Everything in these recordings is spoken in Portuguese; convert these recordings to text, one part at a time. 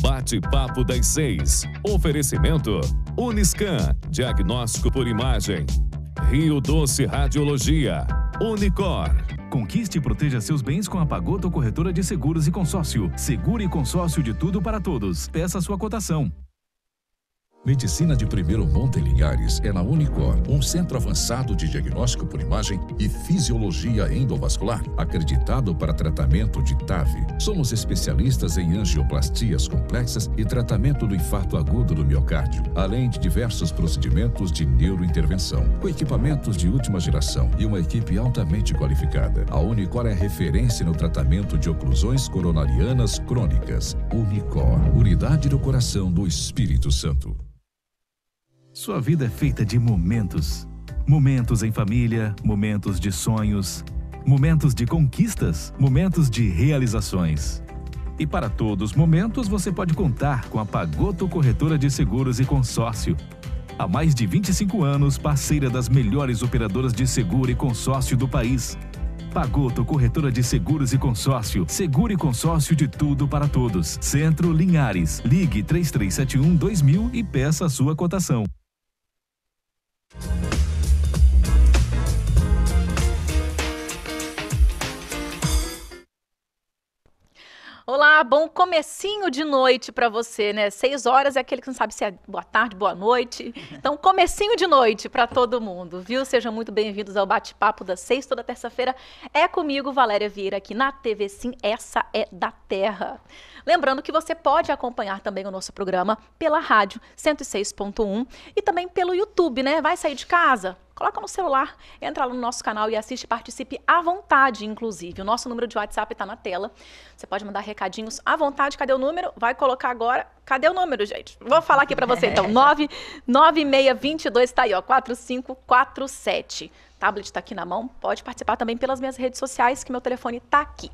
Bate-papo das 6. Oferecimento Uniscan, diagnóstico por imagem. Rio Doce Radiologia. Unicor. Conquiste e proteja seus bens com a Pagoto Corretora de Seguros e Consórcio. Seguro e consórcio de tudo para todos. Peça sua cotação. Medicina de primeiro monte em Linhares é na Unicor, um centro avançado de diagnóstico por imagem e fisiologia endovascular, acreditado para tratamento de TAV. Somos especialistas em angioplastias complexas e tratamento do infarto agudo do miocárdio, além de diversos procedimentos de neurointervenção, com equipamentos de última geração e uma equipe altamente qualificada. A Unicor é referência no tratamento de oclusões coronarianas crônicas. Unicor, unidade do coração do Espírito Santo. Sua vida é feita de momentos. Momentos em família, momentos de sonhos, momentos de conquistas, momentos de realizações. E para todos os momentos você pode contar com a Pagoto Corretora de Seguros e Consórcio. Há mais de 25 anos, parceira das melhores operadoras de seguro e consórcio do país. Pagoto Corretora de Seguros e Consórcio. Seguro e consórcio de tudo para todos. Centro Linhares. Ligue 3371-2000 e peça a sua cotação. Olá, bom comecinho de noite para você, né? 6 horas é aquele que não sabe se é boa tarde, boa noite. Então, comecinho de noite para todo mundo, viu? Sejam muito bem-vindos ao Bate-Papo das 6, toda terça-feira. É comigo, Valéria Vieira, aqui na TV Sim, essa é da terra. Lembrando que você pode acompanhar também o nosso programa pela rádio 106.1 e também pelo YouTube, né? Vai sair de casa? Coloca no celular, entra lá no nosso canal e assiste, participe à vontade, inclusive. O nosso número de WhatsApp está na tela. Você pode mandar recadinhos à vontade. Cadê o número? Vai colocar agora. Cadê o número, gente? Vou falar aqui para você, então. 99622, está aí, ó, 4547. Tablet está aqui na mão. Pode participar também pelas minhas redes sociais, que meu telefone está aqui.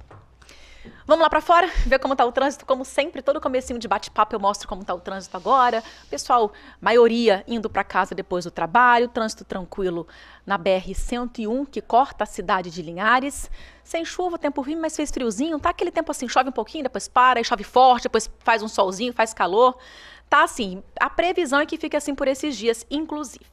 Vamos lá para fora, ver como está o trânsito. Como sempre, todo comecinho de bate-papo eu mostro como está o trânsito agora. Pessoal, maioria indo para casa depois do trabalho. Trânsito tranquilo na BR-101, que corta a cidade de Linhares. Sem chuva, tempo ruim, mas fez friozinho. Tá aquele tempo assim, chove um pouquinho, depois para, aí chove forte, depois faz um solzinho, faz calor. Tá assim, a previsão é que fique assim por esses dias, inclusive.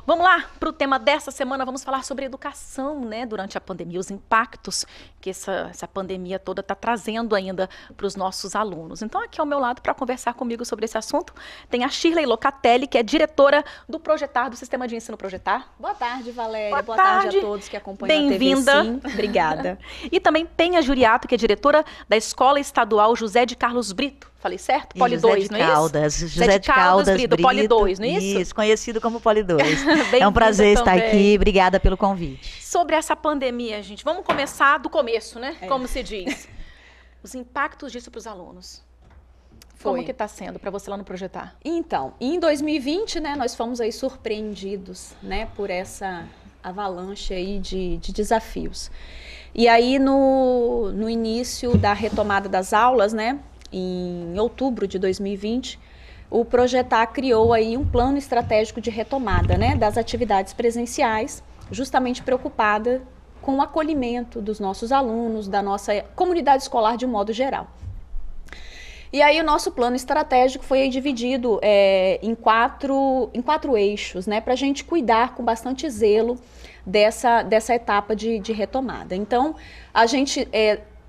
Vamos lá para o tema dessa semana, vamos falar sobre educação, né, durante a pandemia, os impactos que essa pandemia toda está trazendo ainda para os nossos alunos. Então, aqui ao meu lado, para conversar comigo sobre esse assunto, tem a Shirley Locatelli, que é diretora do Projetar, do Sistema de Ensino Projetar. Boa tarde, Valéria. Boa tarde a todos que acompanham a TV Bem-vinda. Sim. Obrigada. E também Penha Juriato, que é diretora da Escola Estadual José de Carlos Brito. Falei certo? Poli 2, não é isso? José de Caldas Brito, Poli 2, não é isso? Isso, conhecido como Poli 2. É um prazer estar aqui, obrigada pelo convite. Sobre essa pandemia, gente, vamos começar do começo, né? Como se diz. Os impactos disso para os alunos. Como que está sendo para você lá no Projetar? Então, em 2020, né, nós fomos aí surpreendidos, né, por essa avalanche aí de desafios. E aí, no início da retomada das aulas, né, em outubro de 2020, o Projetar criou aí um plano estratégico de retomada, né, das atividades presenciais, justamente preocupada com o acolhimento dos nossos alunos, da nossa comunidade escolar de um modo geral. E aí o nosso plano estratégico foi aí dividido em quatro eixos, né, para a gente cuidar com bastante zelo dessa etapa de retomada. Então, a gente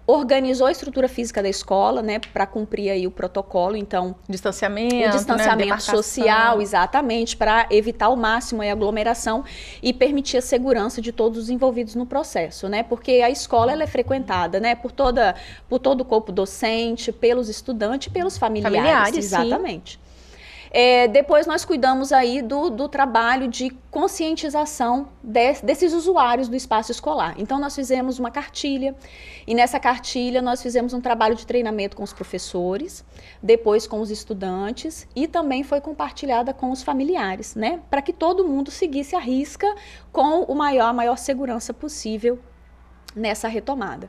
organizou a estrutura física da escola, né, para cumprir aí o protocolo, então distanciamento, o distanciamento, né, social, exatamente, para evitar ao máximo a aglomeração e permitir a segurança de todos os envolvidos no processo, né, porque a escola ela é frequentada, né, por todo o corpo docente, pelos estudantes e pelos familiares, exatamente. Sim. Depois nós cuidamos aí do trabalho de conscientização desses usuários do espaço escolar. Então nós fizemos uma cartilha e nessa cartilha nós fizemos um trabalho de treinamento com os professores, depois com os estudantes e também foi compartilhada com os familiares, né? Para que todo mundo seguisse à risca com a maior segurança possível nessa retomada.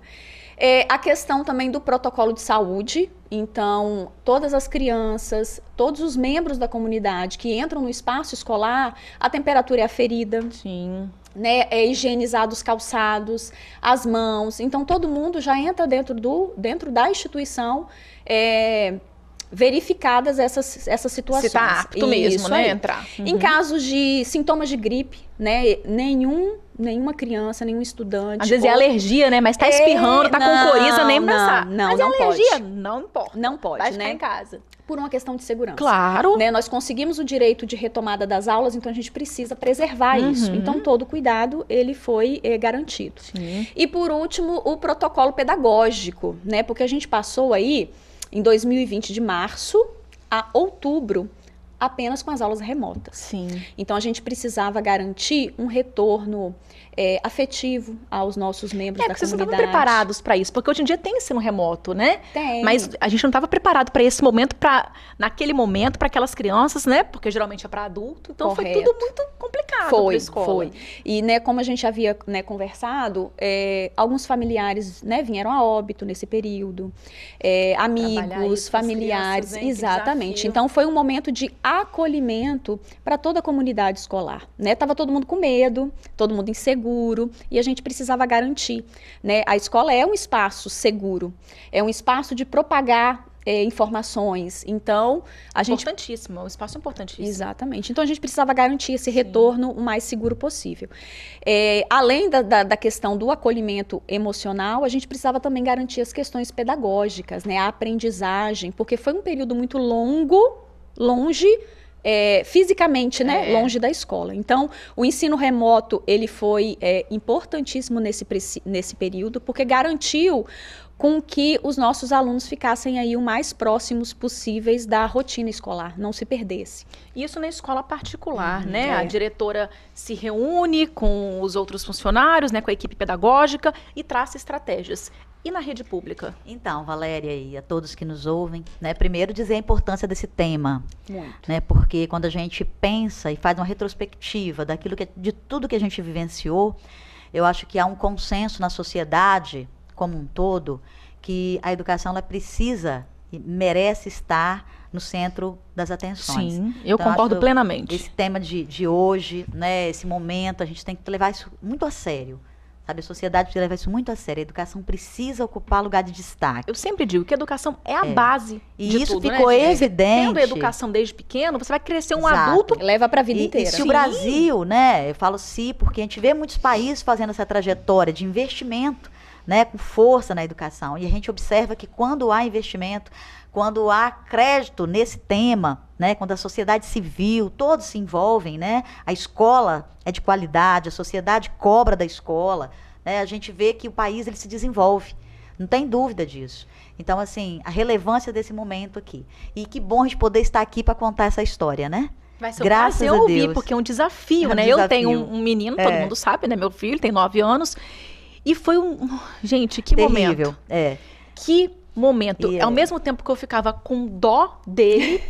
A questão também do protocolo de saúde, então todas as crianças, todos os membros da comunidade que entram no espaço escolar, a temperatura é aferida. Sim. Né, higienizado os calçados, as mãos, então todo mundo já entra dentro da instituição verificadas essas situações. Se tá apto mesmo, né, entrar. Em casos de sintomas de gripe, né, nenhuma criança, nenhum estudante. Às vezes é alergia, né, mas tá espirrando, tá com coriza, nem pensar. Mas é alergia, pode. não importa. Não pode, vai né? ficar em casa. Por uma questão de segurança. Claro. Né, nós conseguimos o direito de retomada das aulas, então a gente precisa preservar isso. Então todo cuidado, ele foi garantido. Sim. E por último, o protocolo pedagógico, né, porque a gente passou aí, em 2020, de março a outubro, apenas com as aulas remotas. Sim. Então, a gente precisava garantir um retorno afetivo aos nossos membros da vocês comunidade. não estavam preparados para isso, porque hoje em dia tem ensino remoto, né? Tem. Mas a gente não estava preparado para esse momento, naquele momento, para aquelas crianças, né? Porque geralmente é para adulto, então Correto. foi tudo muito complicado para a escola. Foi. E, né, como a gente havia, né, conversado, alguns familiares, né, vieram a óbito nesse período, amigos, familiares, crianças, hein? exatamente. Então, foi um momento de acolhimento para toda a comunidade escolar, né? Tava todo mundo com medo, todo mundo inseguro, e a gente precisava garantir, né? A escola é um espaço seguro, é um espaço de propagar informações. Então, a gente... Importantíssimo, é um espaço importantíssimo. Exatamente. Então, a gente precisava garantir esse retorno o mais seguro possível. Além da questão do acolhimento emocional, a gente precisava também garantir as questões pedagógicas, né? A aprendizagem, porque foi um período muito longe, fisicamente, né, longe da escola. Então, o ensino remoto, ele foi importantíssimo nesse período, porque garantiu com que os nossos alunos ficassem aí o mais próximos possíveis da rotina escolar, não se perdesse. Isso na escola particular, né? A diretora se reúne com os outros funcionários, né, com a equipe pedagógica e traça estratégias. E na rede pública? Então, Valéria e a todos que nos ouvem, né, primeiro dizer a importância desse tema. Muito. Né, porque quando a gente pensa e faz uma retrospectiva de tudo que a gente vivenciou, eu acho que há um consenso na sociedade como um todo, que a educação ela precisa e merece estar no centro das atenções. Sim, eu concordo plenamente. Esse tema de hoje, né, esse momento, a gente tem que levar isso muito a sério. Sabe, a sociedade precisa levar isso muito a sério. A educação precisa ocupar lugar de destaque. Eu sempre digo que a educação é a base e de isso tudo, ficou né, evidente. Tendo a educação desde pequeno, você vai crescer um Exato. adulto... Leva para a vida inteira. E se o Brasil, né, eu falo sim, porque a gente vê muitos países fazendo essa trajetória de investimento, né, com força na educação. E a gente observa que quando há investimento, quando há crédito nesse tema, né, quando a sociedade civil, todos se envolvem, né, a escola é de qualidade, a sociedade cobra da escola, né, a gente vê que o país ele se desenvolve. Não tem dúvida disso. Então, assim, a relevância desse momento aqui. E que bom a gente poder estar aqui para contar essa história, né? Vai ser Graças prazer a ouvir, Deus. porque é um desafio, É um né? desafio. Eu tenho um menino, todo mundo sabe, né? Meu filho tem 9 anos. E foi Gente, que Terrível. momento. Que momento. Ao mesmo tempo que eu ficava com dó dele,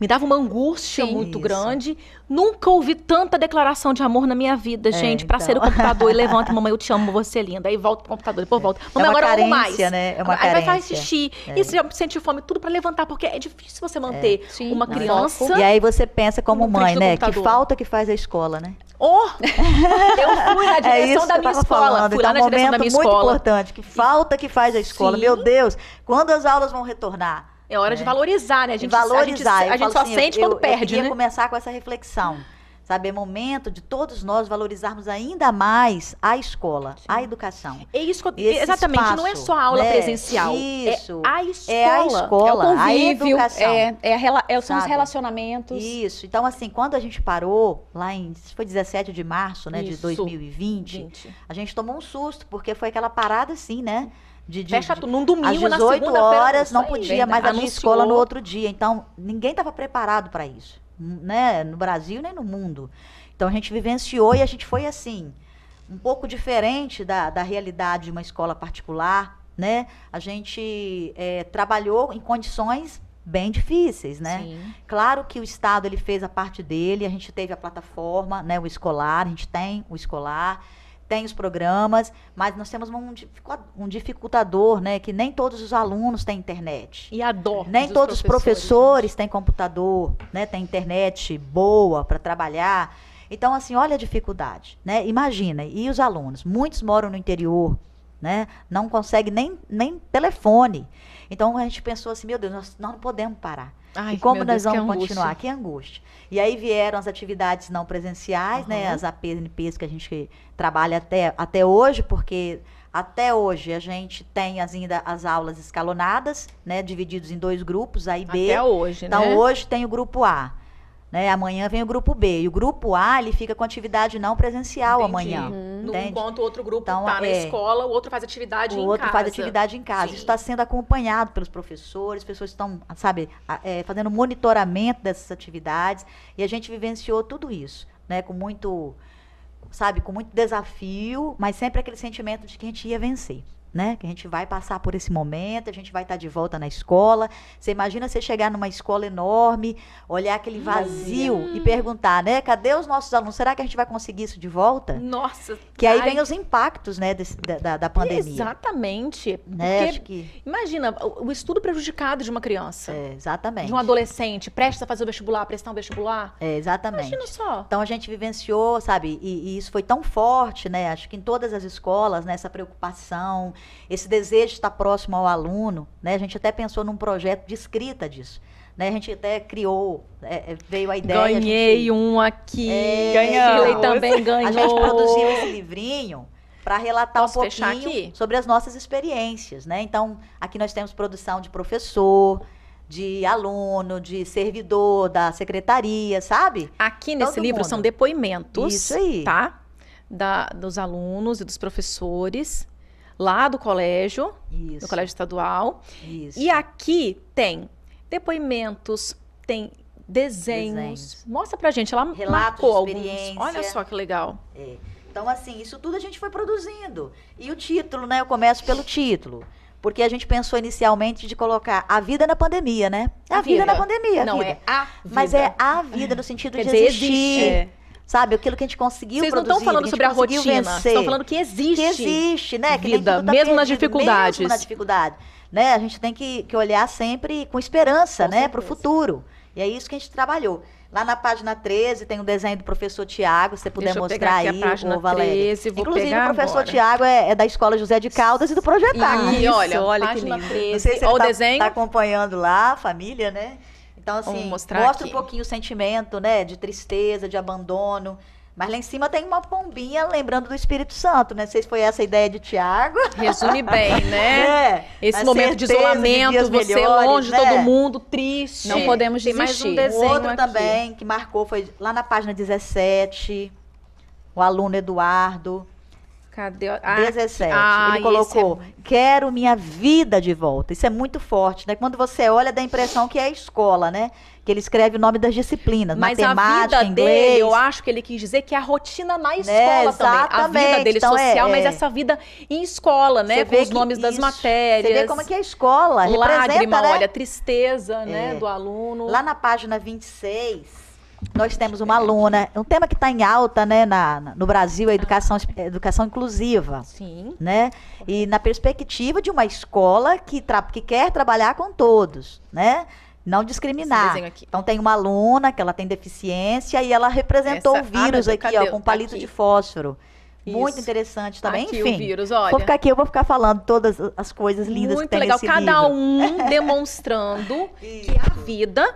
me dava uma angústia muito grande. Nunca ouvi tanta declaração de amor na minha vida, gente. Pra sair do computador e levanta, mamãe, eu te amo, você é linda. Aí volta pro computador, depois volta. Mamãe, agora eu amo mais. Né? É uma Aí carência. vai fazer xixi. E você já sentiu fome, tudo pra levantar, porque é difícil você manter uma criança. E aí você pensa como mãe, né? Que computador. falta que faz a escola, né? Eu fui na direção da minha escola. Fui lá na direção da minha escola. Muito importante. Que falta que faz a escola. Sim. Meu Deus, quando as aulas vão retornar? É hora de valorizar, né? A gente Eu só falo sente quando perde, eu queria né? começar com essa reflexão. Sabe, é momento de todos nós valorizarmos ainda mais a escola, a educação. É isso, Esse exatamente, espaço, não é só a aula né? presencial. Isso. É a escola. É a escola, É o convívio, a educação. são os Sabe? relacionamentos. Isso. Então, assim, quando a gente parou, lá foi 17 de março, né, de Isso. 2020, a gente tomou um susto, porque foi aquela parada assim, né? Fecha tudo num domingo, às na 18 segunda-feira. horas, não isso aí, podia mais abrir anunciou. escola no outro dia. Então, ninguém estava preparado para isso, né? No Brasil, nem no mundo. Então, a gente vivenciou e a gente foi assim, um pouco diferente da realidade de uma escola particular, né? A gente trabalhou em condições bem difíceis, né? Sim. Claro que o Estado ele fez a parte dele, a gente teve a plataforma, né? O escolar, a gente tem o escolar, tem os programas, mas nós temos um dificultador, né? Que nem todos os alunos têm internet. E a dó. Nem todos os professores têm computador, né? Tem internet boa para trabalhar. Então, assim, olha a dificuldade, né? Imagina, e os alunos? Muitos moram no interior, né? Não consegue nem telefone. Então a gente pensou assim, meu Deus, nós não podemos parar. Ai, e como meu nós Deus, que vamos angústia. continuar? Que angústia. E aí vieram as atividades não presenciais, né? Uhum. As APNPs que a gente trabalha até hoje, porque até hoje a gente tem ainda as aulas escalonadas, né? Divididos em 2 grupos, A e B. Até hoje, Então, né? hoje tem o grupo A, né? Amanhã vem o grupo B. E o grupo A, ele fica com atividade não presencial Entendi. amanhã. Entende? Enquanto o outro grupo Então, tá na escola, o outro faz atividade em O casa. outro faz atividade em casa. Sim. Isso está sendo acompanhado pelos professores, pessoas estão, sabe, fazendo monitoramento dessas atividades. E a gente vivenciou tudo isso, né? Com muito desafio, mas sempre aquele sentimento de que a gente ia vencer. Né? Que a gente vai passar por esse momento, a gente vai estar de volta na escola. Você imagina você chegar numa escola enorme, olhar aquele vazio e perguntar, né? Cadê os nossos alunos? Será que a gente vai conseguir isso de volta? Nossa. Que aí vem os impactos, né, da pandemia. Exatamente. Né? Porque, Acho que... imagina, o estudo prejudicado de uma criança. Exatamente. De um adolescente, prestes a fazer o vestibular, prestar um vestibular. Exatamente. Imagina só. Então a gente vivenciou, sabe, e isso foi tão forte, né? Acho que em todas as escolas, né, essa preocupação, esse desejo de estar próximo ao aluno, né? A gente até pensou num projeto de escrita disso, né? A gente até criou, veio a ideia... Ganhei um aqui, ganhamos. Shirley também ganhou. A gente produziu esse livrinho para relatar Posso um fechar pouquinho aqui? sobre as nossas experiências, né? Então, aqui nós temos produção de professor, de aluno, de servidor da secretaria, sabe? Aqui nesse Todo livro mundo. são depoimentos, Isso aí. tá? Dos alunos e dos professores lá do colégio, do Isso. colégio estadual. Isso. E aqui tem depoimentos, tem desenhos. Mostra pra gente, ela Relatos marcou de alguns. experiência. Olha só que legal. Então, assim, isso tudo a gente foi produzindo. E o título, né? Eu começo pelo título. Porque a gente pensou inicialmente de colocar a vida na pandemia, né? A vida na pandemia, Não, vida. é a vida. Mas é a vida no sentido Quer de dizer, existir. existe. Sabe? Aquilo que a gente conseguiu Vocês não produzir. estão falando que sobre a conseguiu rotina, vocês vencer. estão falando que existe. Que existe, né? Que nem vida, tudo tá mesmo nas perdido, dificuldades. Mesmo na dificuldade. Né? A gente tem que olhar sempre com esperança, Com né? Para o certeza. futuro. E é isso que a gente trabalhou. Lá na página 13 tem um desenho do professor Tiago, se você puder Deixa eu mostrar pegar aqui aí, a página ô, Valéria. 13, vou Inclusive, pegar o professor agora. Tiago é da Escola José de Caldas e do Projetar. E olha que página lindo. 13. Não sei se Olha o ele desenho. tá acompanhando lá, a família, né? Então, assim, Vamos mostrar mostra aqui. um pouquinho o sentimento, né? De tristeza, de abandono. Mas lá em cima tem uma pombinha lembrando do Espírito Santo, né? Não sei se foi essa a ideia de Tiago. Resume bem, né? Esse A momento de certeza de isolamento, dias você melhores, longe de né? todo mundo, triste. Não podemos Tem mais desistir. um O desenho outro aqui. também que marcou foi lá na página 17, o aluno Eduardo. Cadê? 17. Ah, Ele colocou, quero minha vida de volta. Isso é muito forte, né? Quando você olha, dá a impressão que é a escola, né? Que ele escreve o nome das disciplinas, Mas matemática, a vida inglês. dele, eu acho que ele quis dizer que é a rotina na escola também. A vida exatamente. dele Então, social, mas essa vida em escola, né? Você Com vê os que nomes das isso, matérias. Você vê como é que é a escola representa, Lágrima, né? olha, tristeza, né? Do aluno. Lá na página 26, nós temos uma aluna, um tema que está em alta, né, no Brasil, a educação inclusiva. Sim. Né? E na perspectiva de uma escola que quer trabalhar com todos, né? Não Esse discriminar. desenho aqui. Então tem uma aluna que ela tem deficiência e ela representou Essa- o vírus meu Deus, aqui, cadê? ó, com palito Aqui. de fósforo. Muito Isso. interessante também. Aqui Enfim, o vírus, olha. vou ficar aqui, eu vou ficar falando todas as coisas lindas que Muito tem legal. nesse Cada livro. um demonstrando que a vida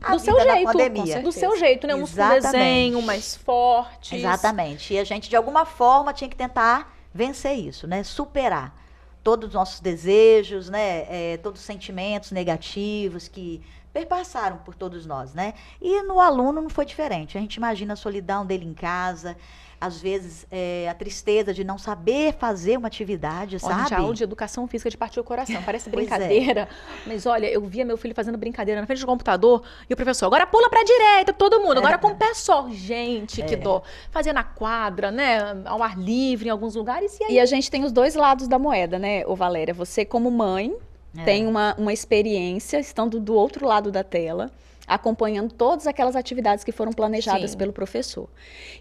A do seu vida na jeito. pandemia. Do seu jeito, né? Uns com Exatamente. desenho mais fortes. Exatamente. E a gente, de alguma forma, tinha que tentar vencer isso, né? Superar todos os nossos desejos, né? Todos os sentimentos negativos que perpassaram por todos nós, né? E no aluno não foi diferente. A gente imagina a solidão dele em casa, às vezes a tristeza de não saber fazer uma atividade, Olha, gente, sabe? a aula de educação física de partir o coração. Parece Pois é. brincadeira. Mas olha, eu via meu filho fazendo brincadeira na frente do computador e o professor, agora pula pra direita, todo mundo, agora com o pé só. Gente, que dó. Fazia na quadra, né? Ao ar livre, em alguns lugares. E aí? E a gente tem os dois lados da moeda, né, ô Valéria? Você, como mãe, tem uma experiência estando do outro lado da tela, acompanhando todas aquelas atividades que foram planejadas Sim. pelo professor.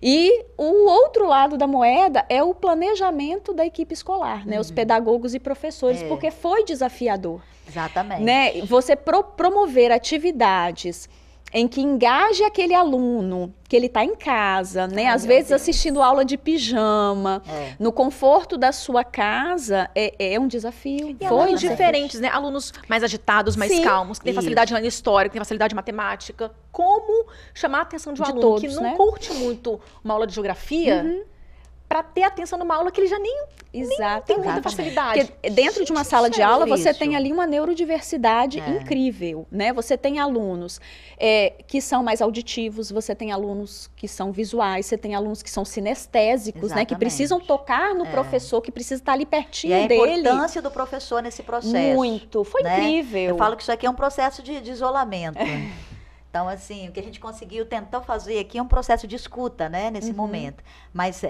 E o outro lado da moeda é o planejamento da equipe escolar, né? Os pedagogos e professores, porque foi desafiador. Exatamente. Né? Você promover atividades em que engaje aquele aluno, que ele está em casa, né? Às vezes assistindo aula de pijama, no conforto da sua casa, é um desafio. E alunos diferentes, né? Alunos mais agitados, mais calmos, que têm facilidade na história, que têm facilidade em matemática. Como chamar a atenção de um aluno todos, que não né? curte muito uma aula de geografia, para ter atenção numa aula que ele já nem tem muita facilidade. Porque dentro de uma sala de aula, você isso. tem ali uma neurodiversidade incrível, né? Você tem alunos que são mais auditivos, você tem alunos que são visuais, você tem alunos que são sinestésicos, né? Que precisam tocar no professor, que precisa estar ali pertinho dele. E a importância do professor nesse processo. Muito, foi incrível. Eu falo que isso aqui é um processo de isolamento. Então, assim, o que a gente conseguiu tentar fazer aqui é um processo de escuta, né, nesse momento. Mas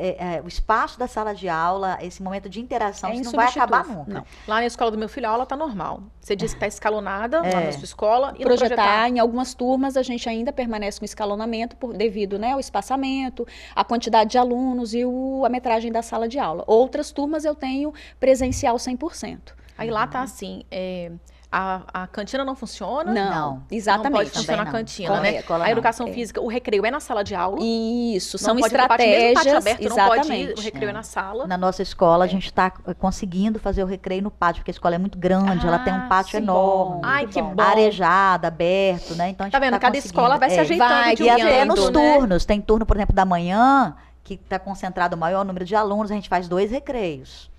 o espaço da sala de aula, esse momento de interação, isso não vai acabar nunca. Não. Lá na escola do meu filho, a aula tá normal. Você disse que está escalonada lá na sua escola. E projetar, em algumas turmas, a gente ainda permanece com escalonamento devido, né, ao espaçamento, a quantidade de alunos e a metragem da sala de aula. Outras turmas eu tenho presencial 100%. Aí lá tá assim, a cantina não funciona? Não, exatamente. Não pode funcionar a cantina, né? A educação física, o recreio é na sala de aula? Isso, não são pode estratégias. Mesmo pátio aberto, exatamente. não pode ir, o recreio é na sala. Na nossa escola, a gente está conseguindo fazer o recreio no pátio, porque a escola é muito grande, ela tem um pátio enorme. Ai, que bom. Arejado, aberto, né? Então a gente tá vendo? Cada escola vai se ajeitando. E até nos turnos. Tem turno, por exemplo, da manhã, que está concentrado o maior número de alunos, a gente faz 2 recreios.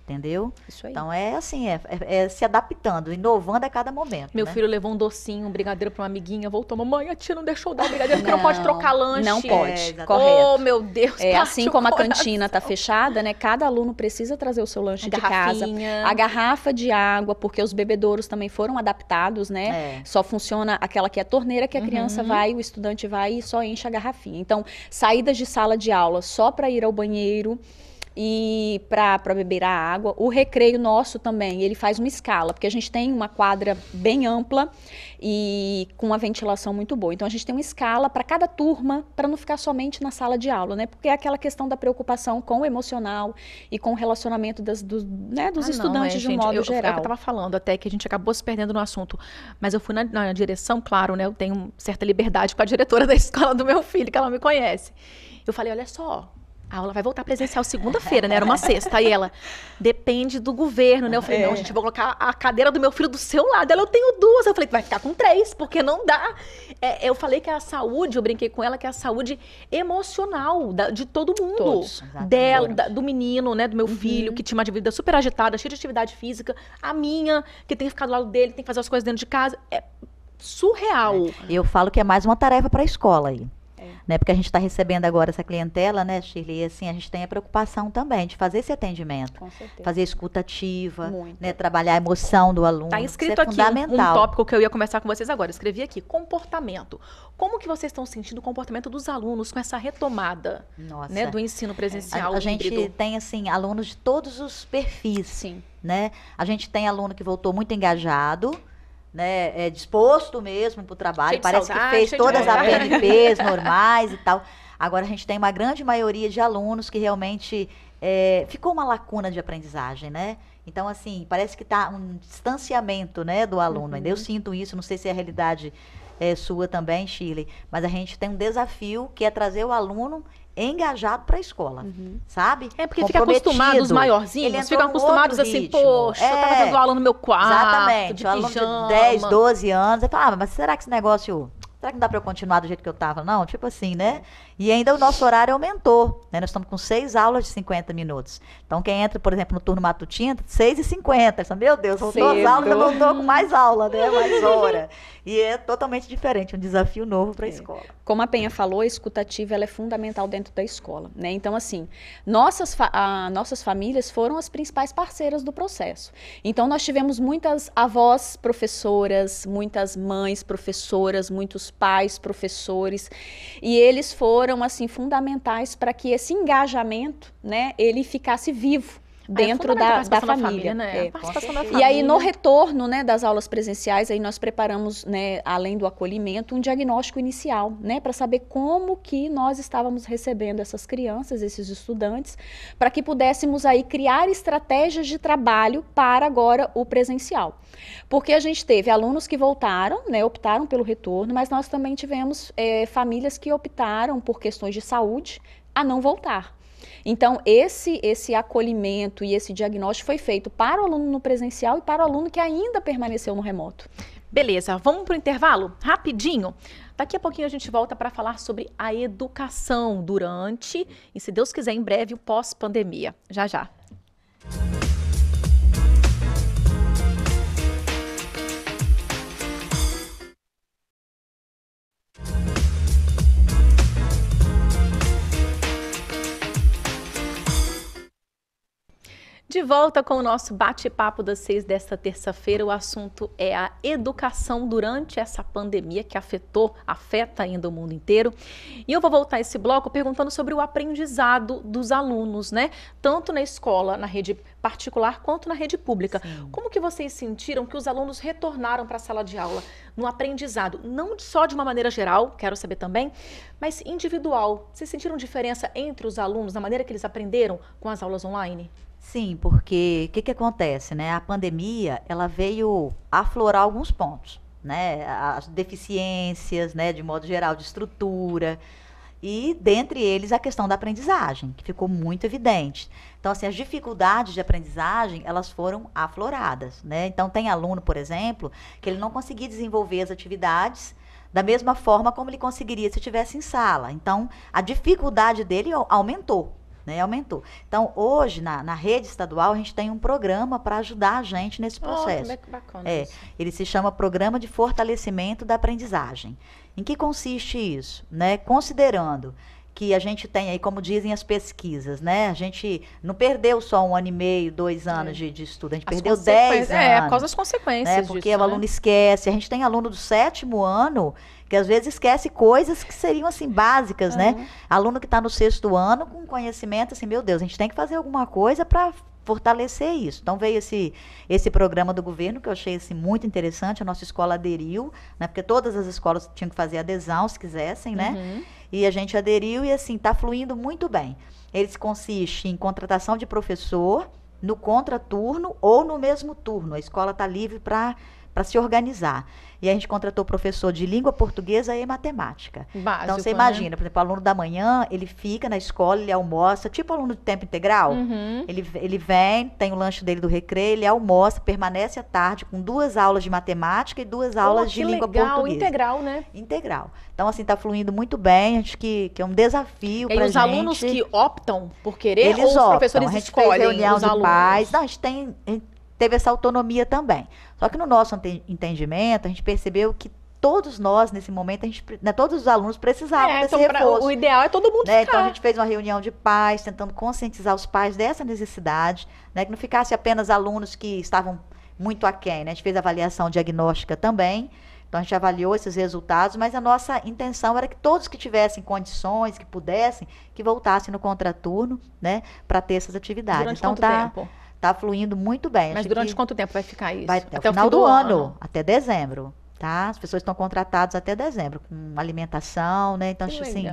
Entendeu? Isso aí. Então é assim, é se adaptando, inovando a cada momento. Meu filho levou um docinho, um brigadeiro para uma amiguinha, voltou, mamãe, a tia não deixou dar o brigadeiro, porque não pode trocar lanche. Não pode, correto. Oh, meu Deus, assim como a cantina está fechada, né? Cada aluno precisa trazer o seu lanche de casa. A garrafa de água, porque os bebedouros também foram adaptados, né? Só funciona aquela que é a torneira, que a criança vai, o estudante vai e só enche a garrafinha. Então, saídas de sala de aula só para ir ao banheiro e para beber a água. O recreio nosso também, ele faz uma escala, porque a gente tem uma quadra bem ampla e com uma ventilação muito boa. Então, a gente tem uma escala para cada turma, para não ficar somente na sala de aula, né? Porque é aquela questão da preocupação com o emocional e com o relacionamento dos estudantes de um modo geral. É o que eu estava falando, até que a gente acabou se perdendo no assunto. Mas eu fui na direção, claro, né? Eu tenho certa liberdade com a diretora da escola do meu filho, que ela me conhece. Eu falei, olha só, a aula vai voltar presencial segunda-feira, né? Era uma sexta. Aí ela, depende do governo, né? Eu falei, não, gente, eu vou colocar a cadeira do meu filho do seu lado. Ela, eu tenho 2. Eu falei, vai ficar com 3, porque não dá. Eu falei que a saúde, eu brinquei com ela, que é a saúde emocional de todo mundo. Todos. Dela, do menino, né? Do meu filho, que tinha uma vida super agitada, cheia de atividade física. A minha, que tem que ficar do lado dele, tem que fazer as coisas dentro de casa. É surreal. Eu falo que é mais uma tarefa para a escola aí. Né, porque a gente está recebendo agora essa clientela, né, Shirley? E assim, a gente tem a preocupação também de fazer esse atendimento. Com certeza. Fazer escuta ativa, né, trabalhar a emoção do aluno. Está escrito isso é aqui fundamental. um tópico que eu ia conversar com vocês agora. Escrevi aqui, comportamento. Como que vocês estão sentindo o comportamento dos alunos com essa retomada, né, do ensino presencial? A gente tem, assim, alunos de todos os perfis. Sim. Né? A gente tem aluno que voltou muito engajado, né, disposto mesmo para o trabalho, parece que fez todas as PNPs normais e tal. Agora a gente tem uma grande maioria de alunos que realmente ficou uma lacuna de aprendizagem, né? Então, assim, parece que está um distanciamento, né, do aluno. Ainda eu sinto isso, não sei se é a realidade sua também, Shirley, mas a gente tem um desafio que é trazer o aluno engajado para a escola, sabe? É porque fica acostumado, os maiorzinhos ficam acostumados assim, poxa, eu tava dando aula no meu quarto, exatamente, o aluno de 10, 12 anos, eu falo, mas será que esse negócio, será que não dá para eu continuar do jeito que eu tava? Não, tipo assim, né? E ainda o nosso horário aumentou, né? Nós estamos com 6 aulas de 50 minutos. Então, quem entra, por exemplo, no turno matutino, 6h50. Meu Deus, voltou as aulas, eu voltou com mais aula, né? Mais hora. E é totalmente diferente, um desafio novo para a escola. Como a Penha falou, a escutativa ela é fundamental dentro da escola, né? Então, assim, nossas famílias foram as principais parceiras do processo. Então, nós tivemos muitas avós professoras, muitas mães professoras, muitos pais professores, e eles foram, assim, fundamentais para que esse engajamento, né, ele ficasse vivo. dentro da família. Né? Participação da família. E aí, no retorno, né, das aulas presenciais, aí nós preparamos, né, além do acolhimento, um diagnóstico inicial, né, para saber como que nós estávamos recebendo essas crianças, esses estudantes, para que pudéssemos aí criar estratégias de trabalho para agora o presencial. Porque a gente teve alunos que voltaram, né, optaram pelo retorno, mas nós também tivemos famílias que optaram por questões de saúde a não voltar. Então, esse acolhimento e esse diagnóstico foi feito para o aluno no presencial e para o aluno que ainda permaneceu no remoto. Beleza, vamos para o intervalo? Rapidinho. Daqui a pouquinho a gente volta para falar sobre a educação durante e, se Deus quiser, em breve, o pós-pandemia. Já, já. De volta com o nosso bate-papo das 6 desta terça-feira. O assunto é a educação durante essa pandemia que afeta ainda o mundo inteiro. E eu vou voltar esse bloco perguntando sobre o aprendizado dos alunos, né? Tanto na escola, na rede particular, quanto na rede pública. Sim. Como que vocês sentiram que os alunos retornaram para a sala de aula no aprendizado? Não só de uma maneira geral, quero saber também, mas individual. Vocês sentiram diferença entre os alunos, na maneira que eles aprenderam com as aulas online? Sim, porque o que acontece, né? A pandemia, ela veio aflorar alguns pontos, né? As deficiências, né, de modo geral, de estrutura, e dentre eles a questão da aprendizagem, que ficou muito evidente. Então, assim, as dificuldades de aprendizagem, elas foram afloradas, né? Então, tem aluno, por exemplo, que ele não conseguia desenvolver as atividades da mesma forma como ele conseguiria se estivesse em sala. Então, a dificuldade dele aumentou. Né, aumentou. Então, hoje, na rede estadual, a gente tem um programa para ajudar a gente nesse processo. Que bacana isso. Ele se chama Programa de Fortalecimento da Aprendizagem. Em que consiste isso? Né? Considerando que a gente tem aí, como dizem as pesquisas, né? A gente não perdeu só 1 ano e meio, 2 anos de estudo, a gente perdeu 10 anos. Por causa das consequências né? disso, Porque o aluno esquece. A gente tem aluno do 7º ano que às vezes esquece coisas que seriam assim básicas, né? Aluno que está no 6º ano com conhecimento assim, meu Deus, a gente tem que fazer alguma coisa para fortalecer isso. Então veio esse programa do governo que eu achei assim, muito interessante, a nossa escola aderiu, né? Porque todas as escolas tinham que fazer adesão se quisessem, né? E a gente aderiu e assim, está fluindo muito bem. Ele consiste em contratação de professor no contraturno ou no mesmo turno. A escola está livre para se organizar. E a gente contratou professor de língua portuguesa e matemática. Básico, então, você imagina, por exemplo, o aluno da manhã, ele fica na escola, ele almoça, tipo aluno de tempo integral. Ele vem, tem o lanche dele do recreio, ele almoça, permanece à tarde com 2 aulas de matemática e 2 aulas de língua portuguesa. Integral, né? Integral. Então, assim, está fluindo muito bem, acho que é um desafio para a gente. E os alunos que optam por querer, eles ou os professores escolhem fez reunião os de alunos? pais. Não, a gente teve essa autonomia também. Só que no nosso entendimento, a gente percebeu que todos nós, nesse momento, todos os alunos precisavam desse reforço. O ideal é todo mundo ficar. Então, a gente fez uma reunião de pais, tentando conscientizar os pais dessa necessidade, né, que não ficasse apenas alunos que estavam muito aquém, né? A gente fez avaliação diagnóstica também, então a gente avaliou esses resultados, mas a nossa intenção era que todos que tivessem condições, que pudessem, que voltassem no contraturno, né, para ter essas atividades. Durante então, quanto tempo? Tá fluindo muito bem. Mas durante quanto tempo vai ficar isso? Vai até o final do ano, até dezembro, tá? As pessoas estão contratadas até dezembro, com alimentação, né? Então, acho assim,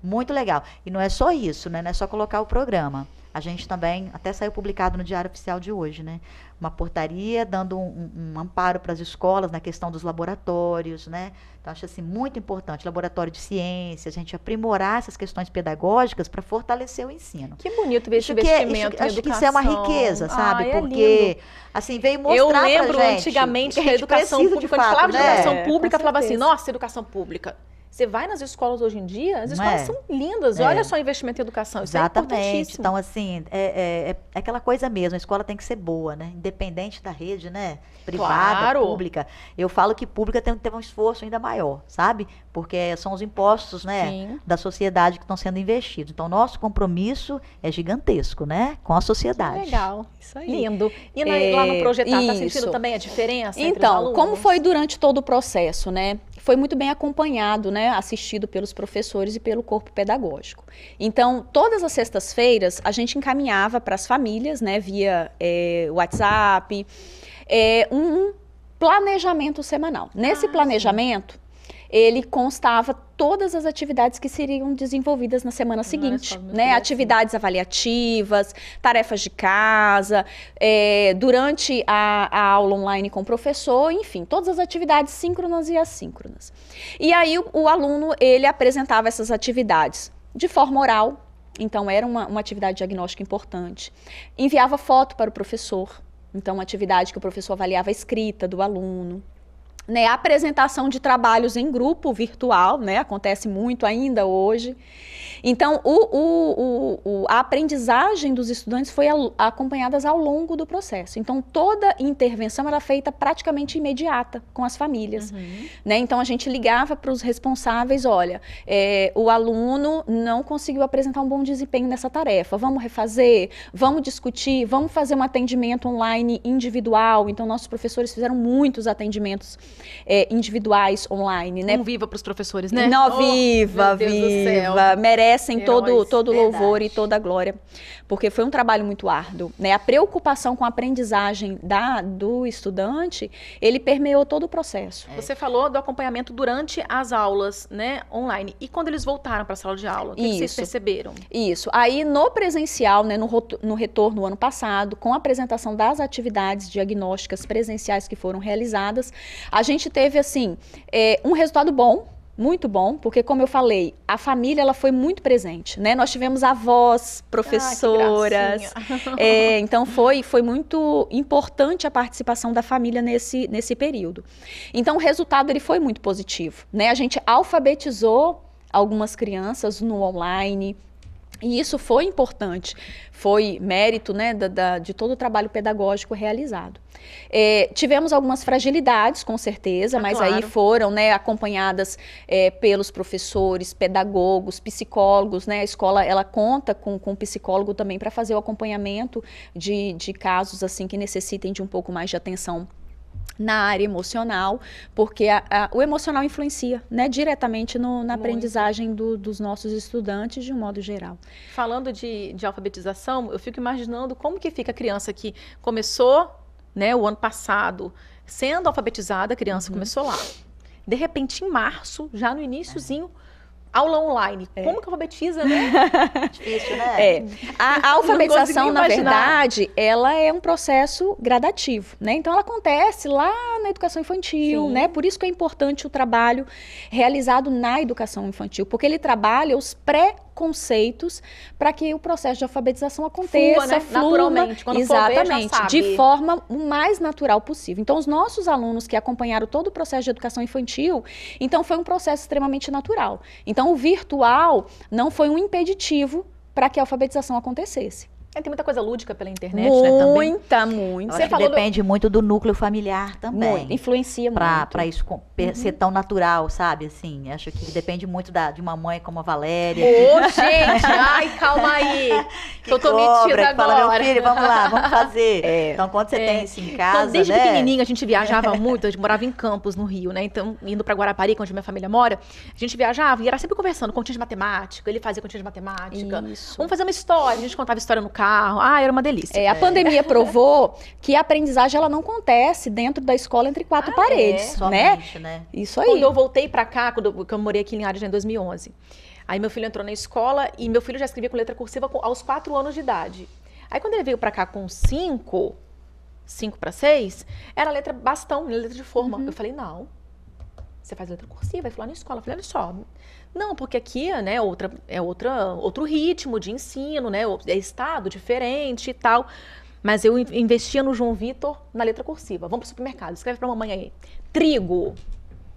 muito legal. E não é só isso, né? Não é só colocar o programa. A gente também, até saiu publicado no Diário Oficial de hoje, né? Uma portaria dando um amparo para as escolas na questão dos laboratórios, né? Então, acho assim, muito importante, laboratório de ciências, a gente aprimorar essas questões pedagógicas para fortalecer o ensino. Que bonito ver esse investimento em acho que isso é uma riqueza, sabe? Porque, assim, veio mostrar pra gente. Eu lembro antigamente que a educação pública, quando a gente falava de educação pública, falava assim, nossa, educação pública. Você vai nas escolas hoje em dia, as escolas são lindas. Olha só o investimento em educação, isso exatamente. É importantíssimo. Então, assim, é aquela coisa mesmo, a escola tem que ser boa, né? Independente da rede, né? Privada, pública. Eu falo que pública tem que ter um esforço ainda maior, sabe? Porque são os impostos, né? Da sociedade que estão sendo investidos. Então, nosso compromisso é gigantesco, né? Com a sociedade. Legal. Isso aí. Lindo. E lá no Projetar, tá sentindo também a diferença entre os alunos? Então, como foi durante todo o processo, né? Foi muito bem acompanhado, né? né, assistido pelos professores e pelo corpo pedagógico. Então, todas as sextas-feiras, a gente encaminhava para as famílias, né, via WhatsApp, um planejamento semanal. Nesse planejamento, ele constava todas as atividades que seriam desenvolvidas na semana seguinte, né? Atividades avaliativas, tarefas de casa, durante a aula online com o professor, enfim, todas as atividades síncronas e assíncronas. E aí o aluno, ele apresentava essas atividades de forma oral, então era uma atividade diagnóstica importante. Enviava foto para o professor, então uma atividade que o professor avaliava a escrita do aluno. Né, a apresentação de trabalhos em grupo virtual, né, acontece muito ainda hoje. Então, a aprendizagem dos estudantes foi acompanhada ao longo do processo. Então, toda intervenção era feita praticamente imediata com as famílias. Né? Então, a gente ligava para os responsáveis, olha, o aluno não conseguiu apresentar um bom desempenho nessa tarefa, vamos refazer, vamos discutir, vamos fazer um atendimento online individual. Então, nossos professores fizeram muitos atendimentos individuais online. Né? Viva para os professores, né? Não, viva, merecem todo louvor e toda a glória, porque foi um trabalho muito árduo, né? A preocupação com a aprendizagem do estudante, ele permeou todo o processo. Você falou do acompanhamento durante as aulas, né, online. E quando eles voltaram para a sala de aula, o que vocês perceberam? Isso. Aí, no presencial, né, no retorno ano passado, com a apresentação das atividades diagnósticas presenciais que foram realizadas, a gente teve, assim, um resultado bom, muito bom, porque, como eu falei, a família ela foi muito presente, né? Nós tivemos avós, professoras. Então, foi muito importante a participação da família nesse período. Então, o resultado ele foi muito positivo, né? A gente alfabetizou algumas crianças no online, e isso foi importante, foi mérito, né, de todo o trabalho pedagógico realizado. Tivemos algumas fragilidades, com certeza, mas aí foram, né, acompanhadas pelos professores, pedagogos, psicólogos, né? A escola ela conta com psicólogo também para fazer o acompanhamento de casos assim que necessitem de um pouco mais de atenção na área emocional, porque o emocional influencia, né, diretamente na aprendizagem dos nossos estudantes de um modo geral. Falando de alfabetização, eu fico imaginando como que fica a criança que começou, né, o ano passado, sendo alfabetizada, a criança começou lá. De repente, em março, já no iniciozinho, aula online. Como que alfabetiza, né? Difícil, né? A alfabetização, na verdade, ela é um processo gradativo, né? Então, ela acontece lá na educação infantil, né? Por isso que é importante o trabalho realizado na educação infantil, porque ele trabalha os pré-conceitos para que o processo de alfabetização aconteça, flua, naturalmente. Quando exatamente, for ver, já sabe. de forma o mais natural possível. Então, os nossos alunos que acompanharam todo o processo de educação infantil, então foi um processo extremamente natural. Então, o virtual não foi um impeditivo para que a alfabetização acontecesse. Tem muita coisa lúdica pela internet, né? Também. Muita. Você falou depende muito do núcleo familiar também. Muito, influencia muito. Para isso ser tão natural, sabe? Assim, acho que depende muito de uma mãe como a Valéria. Gente! Ai, calma aí. Que eu tô metida agora. Fala, meu filho, vamos lá, vamos fazer. Então, quando você tem isso em casa, então, desde pequenininho, a gente viajava muito. A gente morava em Campos, no Rio, né? Então, indo pra Guarapari, onde minha família mora, a gente viajava e era sempre conversando, continha de matemática. Ele fazia continha de matemática. Isso. Vamos fazer uma história. A gente contava história no carro. Era uma delícia. A pandemia provou que a aprendizagem ela não acontece dentro da escola entre quatro paredes, somente, né? Isso aí. Quando eu voltei pra cá, quando eu morei aqui em Linhares em 2011, aí meu filho entrou na escola e meu filho já escrevia com letra cursiva aos 4 anos de idade. Aí quando ele veio pra cá com 5 para 6, era letra bastão, letra de forma. Eu falei, não, você faz letra cursiva, vai falar na escola. Eu falei, olha só, não, porque aqui, né, outro ritmo de ensino, né, é estado diferente e tal. Mas eu investia no João Vitor na letra cursiva. Vamos pro supermercado, escreve pra mamãe aí. Trigo.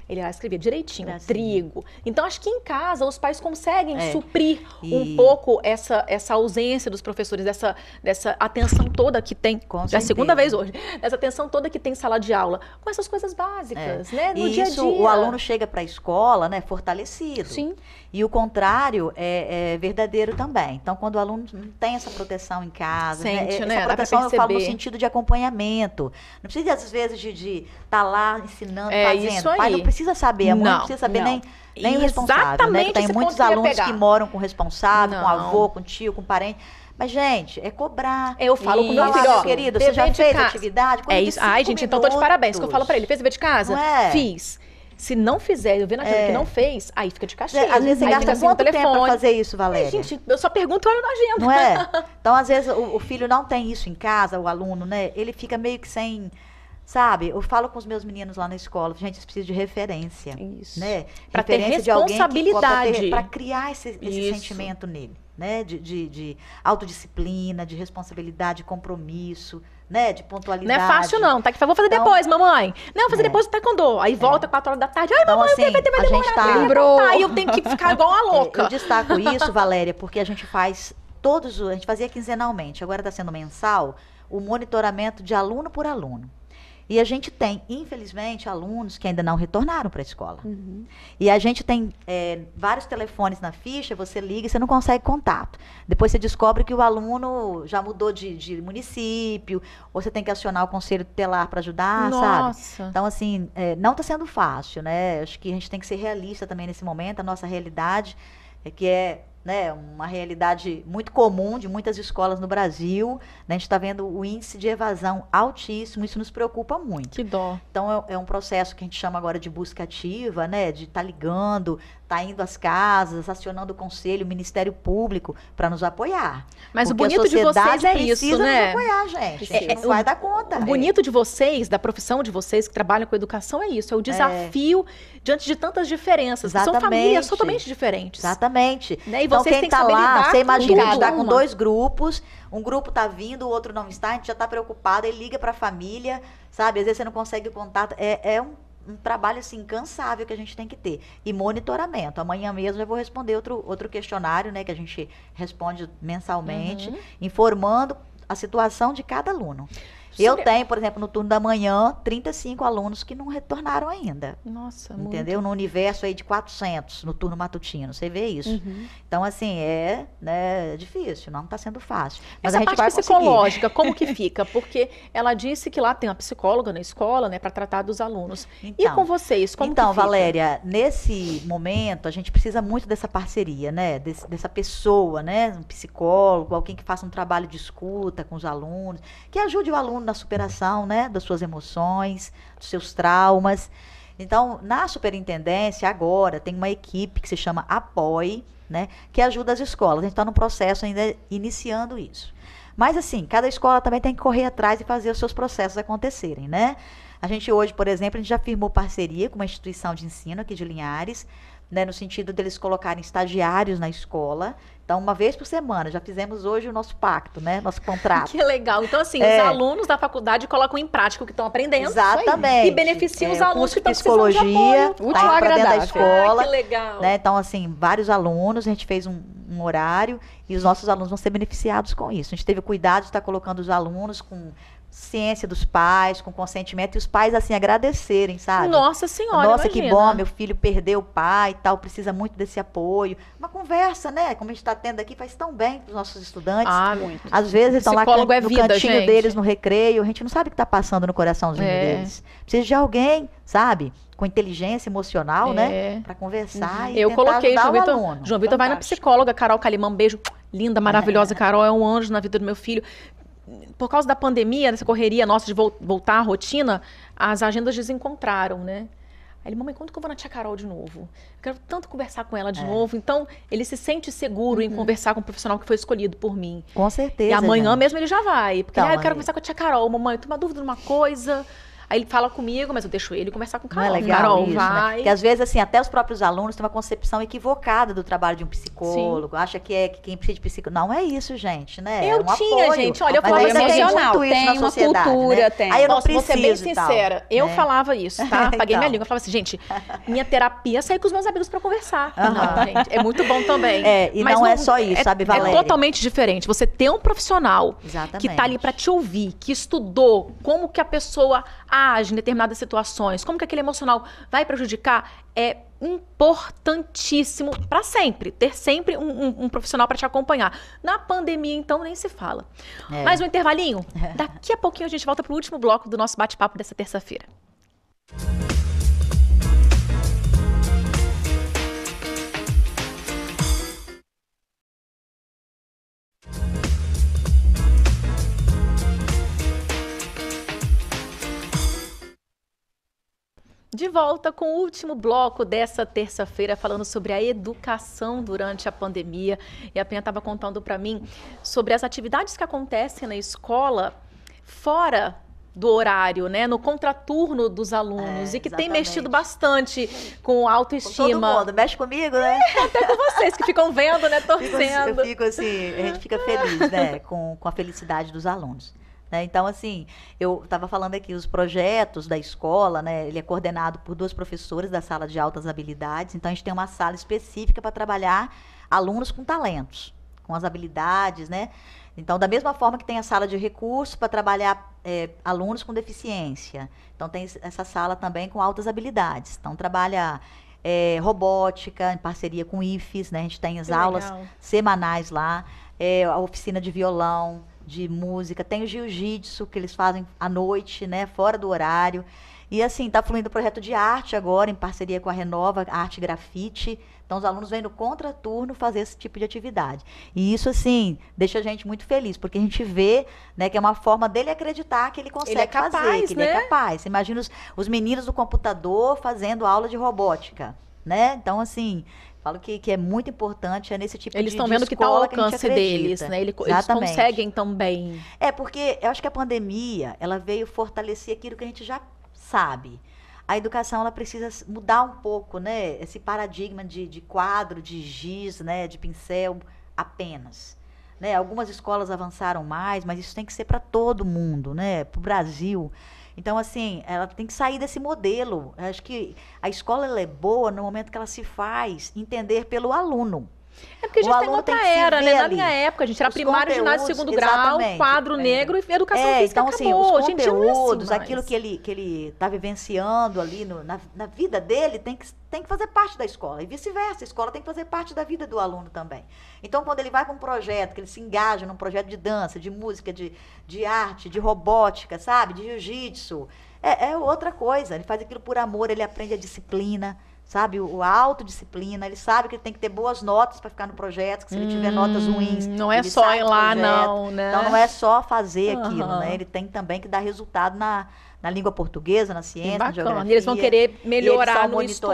Ele lá escrevia direitinho, trigo. Então, acho que em casa os pais conseguem suprir um pouco essa ausência dos professores, dessa atenção toda que tem, é a segunda vez hoje, essa atenção toda que tem em sala de aula, com essas coisas básicas, né, no dia a dia. O aluno chega para a escola, né, fortalecido. Sim. E o contrário é verdadeiro também. Então, quando o aluno não tem essa proteção em casa, sente, essa proteção eu falo no sentido de acompanhamento. Não precisa, às vezes, de estar lá ensinando, fazendo. Isso aí. O pai não precisa precisa saber, a mãe não precisa saber nem o responsável, né? Que tem muitos alunos que moram com o responsável, com o avô, com o tio, com o parente. Mas, gente, é cobrar. Eu falo com o meu filho, ó, querido, você já fez atividade? É isso. Ai, gente, então tô de parabéns. Que eu falo pra ele, fez dever de casa? Não é? Fiz. Se não fizer, eu vendo que não fez, aí fica de castigo. Às vezes você gasta quanto tempo pra fazer isso, Valéria? Ai, gente, eu só pergunto e olho na agenda. Não é? Então, às vezes, o filho não tem isso em casa, o aluno, né? Ele fica meio que sem... Sabe? Eu falo com os meus meninos lá na escola, gente, eles precisam de referência. Isso. Né? Pra ter responsabilidade. Para criar esse sentimento nele. Né? De autodisciplina, de responsabilidade, de compromisso, né? De pontualidade. Não é fácil não, tá? Que vou fazer depois, mamãe. Não, vou fazer depois do taekwondo. Aí volta 4 horas da tarde. Ai, mamãe, assim, vai demorar. Lembrou. Aí eu tenho que ficar igual uma louca. Eu destaco isso, Valéria, porque a gente faz a gente fazia quinzenalmente, agora está sendo mensal, o monitoramento de aluno por aluno. E a gente tem, infelizmente, alunos que ainda não retornaram para a escola. E a gente tem vários telefones na ficha, você liga e você não consegue contato. Depois você descobre que o aluno já mudou de município, ou você tem que acionar o conselho tutelar para ajudar, sabe? Então, assim, não está sendo fácil, né? Acho que a gente tem que ser realista também nesse momento. A nossa realidade que é... né, uma realidade muito comum de muitas escolas no Brasil, né, a gente está vendo o índice de evasão altíssimo, isso nos preocupa muito. Que dó. Então é um processo que a gente chama agora de busca ativa, né, de estar ligando, tá indo às casas, acionando o conselho, o Ministério Público para nos apoiar. Mas o bonito de vocês é isso, né? Nos apoiar, gente. A gente não vai dar conta. O bonito de vocês, da profissão de vocês que trabalham com educação é isso, é o desafio diante de tantas diferenças. São famílias totalmente diferentes. Exatamente. Né? E então vocês quem têm que tá saber lá, lidar você imagina, a gente tá com com 2 grupos, um grupo tá vindo, o outro não está, a gente já tá preocupado, aí liga para a família, sabe? Às vezes você não consegue o contato, um trabalho assim incansável que a gente tem que ter. E monitoramento. Amanhã mesmo eu vou responder outro questionário, né, que a gente responde mensalmente, informando a situação de cada aluno. Eu tenho, por exemplo, no turno da manhã, 35 alunos que não retornaram ainda. Nossa, entendeu? Muito. No universo aí de 400 no turno matutino. Você vê isso. Então, assim, né, difícil, não está sendo fácil. Mas essa a gente parte vai psicológica, como que fica? Porque ela disse que lá tem uma psicóloga na escola, né, para tratar dos alunos. Então, e com vocês, como que fica? Valéria, nesse momento, a gente precisa muito dessa parceria, né? Dessa pessoa, né? Um psicólogo, alguém que faça um trabalho de escuta com os alunos, que ajude o aluno na superação, né, das suas emoções, dos seus traumas. Então, na superintendência, agora, tem uma equipe que se chama Apoie, né, que ajuda as escolas. A gente está no processo ainda iniciando isso. Mas, assim, cada escola também tem que correr atrás e fazer os seus processos acontecerem, né? A gente hoje, por exemplo, a gente já firmou parceria com uma instituição de ensino aqui de Linhares, né, no sentido deles colocarem estagiários na escola. Então, uma vez por semana, já fizemos hoje o nosso pacto, né? Nosso contrato. Que legal. Então, assim, os alunos da faculdade colocam em prática o que estão aprendendo. Exatamente. E beneficiam os alunos que estão precisando de apoio. Útil para dentro da escola. Que legal. Né? Então, assim, vários alunos, a gente fez um horário e os nossos alunos vão ser beneficiados com isso. A gente teve o cuidado de estar colocando os alunos com ciência dos pais, com consentimento, e os pais, assim, agradecerem, sabe? Nossa Senhora, nossa, imagina. que bom, meu filho perdeu o pai e tal, precisa muito desse apoio. Uma conversa, né? Como a gente está tendo aqui, faz tão bem para os nossos estudantes. Muito. Às vezes estão lá no vida, cantinho gente. deles, no recreio, a gente não sabe o que está passando no coraçãozinho deles. Precisa de alguém, sabe? Com inteligência emocional, né? Para conversar e eu tentar coloquei, ajudar o aluno. João Vitor vai na psicóloga, Carol Calimã, beijo, linda, maravilhosa, Carol é um anjo na vida do meu filho. Por causa da pandemia, dessa correria nossa de voltar à rotina, as agendas desencontraram, né? Aí ele, mamãe, quando que eu vou na tia Carol de novo? Eu quero tanto conversar com ela de novo. Então, ele se sente seguro em conversar com o profissional que foi escolhido por mim. Com certeza. E amanhã gente. mesmo ele já vai. Porque Então, eu quero conversar com a tia Carol. Mamãe, eu tenho uma dúvida numa coisa. Aí ele fala comigo, mas eu deixo ele conversar com o Carol. Não é legal Carol, isso, vai. né? Porque às vezes, assim, até os próprios alunos têm uma concepção equivocada do trabalho de um psicólogo. Acha que quem precisa de psicólogo. Não é isso, gente, né? Eu tinha, apoio. gente. Olha, eu Mas falava ainda assim, tem emocional, muito isso tem na uma sociedade, cultura, né? tem. Aí eu não Nossa, vou ser bem preciso e tal, sincera. Eu né? falava isso, tá? Paguei minha Então. língua. Eu falava assim, gente, minha terapia é sair com os meus amigos pra conversar. Não, gente, é muito bom também. E mas não é só isso, sabe, Valéria? É totalmente diferente. Você ter um profissional Exatamente. que tá ali pra te ouvir, que estudou como que a pessoa age em determinadas situações, como que aquele emocional vai prejudicar, é importantíssimo para sempre. Ter sempre um profissional para te acompanhar. Na pandemia, então, nem se fala. Mais um intervalinho? Daqui a pouquinho a gente volta pro último bloco do nosso bate-papo dessa terça-feira. De volta com o último bloco dessa terça-feira, falando sobre a educação durante a pandemia. E a Penha estava contando para mim sobre as atividades que acontecem na escola fora do horário, né? No contraturno dos alunos. E que tem mexido bastante com autoestima. Com todo mundo, mexe comigo, né? Até com vocês que ficam vendo, né? Torcendo. Eu fico assim, a gente fica feliz, né? Com a felicidade dos alunos. Né? Então, assim, eu estava falando aqui, os projetos da escola, né? Ele é coordenado por 2 professores da sala de altas habilidades. Então, a gente tem uma sala específica para trabalhar alunos com talentos, com as habilidades, né? Então, da mesma forma que tem a sala de recursos para trabalhar alunos com deficiência. Então, tem essa sala também com altas habilidades. Então, trabalha robótica, em parceria com o IFES, né? A gente tem as aulas semanais lá, a oficina de violão, de música, tem o jiu-jitsu que eles fazem à noite, né, fora do horário. E assim, está fluindo o projeto de arte agora, em parceria com a Renova, Arte Grafite. Então, os alunos vêm no contraturno fazer esse tipo de atividade. E isso, assim, deixa a gente muito feliz, porque a gente vê, né, que é uma forma dele acreditar que ele consegue fazer, que ele é capaz. Você imagina os meninos do computador fazendo aula de robótica, né? Então, assim, falo que é muito importante, nesse tipo eles de estão vendo que está ao alcance deles, né? Eles conseguem também. Porque eu acho que a pandemia, ela veio fortalecer aquilo que a gente já sabe. A educação, ela precisa mudar um pouco, né? Esse paradigma de quadro, de giz, né? De pincel apenas. Né? Algumas escolas avançaram mais, mas isso tem que ser para todo mundo, né? Para o Brasil. Então, assim, ela tem que sair desse modelo. Eu acho que a escola ela é boa no momento que ela se faz entender pelo aluno. É porque a gente tem outra era, né? Na minha época, a gente era primário, ginásio, segundo grau, quadro negro e educação física então, acabou. Assim, os gente, não conteúdos, é assim aquilo que ele está vivenciando ali na vida dele, tem que fazer parte da escola. E vice-versa, a escola tem que fazer parte da vida do aluno também. Então, quando ele vai para um projeto, que ele se engaja num projeto de dança, de música, de arte, de robótica, sabe? De jiu-jitsu, é outra coisa. Ele faz aquilo por amor, ele aprende a disciplina, sabe, a autodisciplina, ele sabe que ele tem que ter boas notas para ficar no projeto, que se ele tiver notas ruins, não é só ir lá, não, né? Então, não é só fazer aquilo, né? Ele tem também que dar resultado na língua portuguesa, na ciência, na geografia. E eles vão querer melhorar no estudo